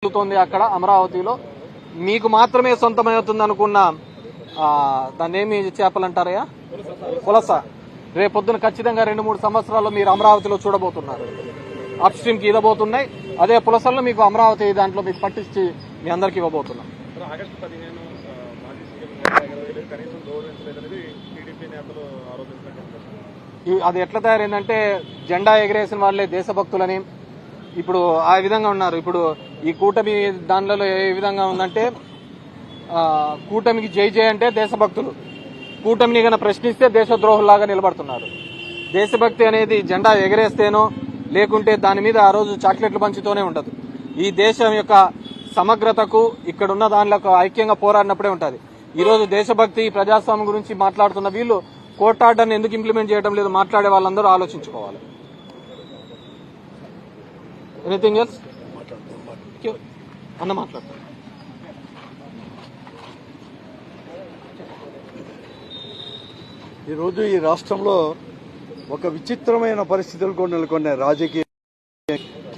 జరుగుతోంది అక్కడ అమరావతిలో. మీకు మాత్రమే సొంతమవుతుంది అనుకున్న దాన్ని ఏమి చేపలంటారయ్యా, పులస రేపొద్దున ఖచ్చితంగా 2-3 సంవత్సరాల్లో మీరు అమరావతిలో చూడబోతున్నారు. అప్ స్ట్రీమ్ కి ఇవ్వబోతున్నాయి. అదే పులసల్లో మీకు అమరావతి దాంట్లో మీకు పట్టించి మీ అందరికి ఇవ్వబోతున్నాం. అది ఎట్లా తయారైందంటే జెండా ఎగిరేసిన వాళ్ళే దేశభక్తులని ఇప్పుడు ఆ విధంగా ఉన్నారు. ఇప్పుడు ఈ కూటమి దానిలో ఏ విధంగా ఉందంటే కూటమికి జై జై అంటే దేశభక్తులు, కూటమిని గన ప్రశ్నిస్తే దేశద్రోహుల్లాగా నిలబడుతున్నారు. దేశభక్తి అనేది జెండా ఎగరేస్తేనో లేకుంటే దాని మీద ఆ రోజు చాక్లెట్లు పంచుతూనే ఉండదు. ఈ దేశం యొక్క సమగ్రతకు ఇక్కడున్న దానిలో ఐక్యంగా పోరాడినప్పుడే ఉంటుంది. ఈ రోజు దేశభక్తి ప్రజాస్వామ్యం గురించి మాట్లాడుతున్న వీళ్ళు కోర్ట్ ఆర్డర్ని ఎందుకు ఇంప్లిమెంట్ చేయడం లేదు మాట్లాడే వాళ్ళందరూ ఆలోచించుకోవాలి. ఎనీథింగ్ ఎల్స్ అన్న మాట్లాడతారు. ఈరోజు ఈ రాష్ట్రంలో ఒక విచిత్రమైన పరిస్థితులు నెలకొన్నాయి. రాజకీయ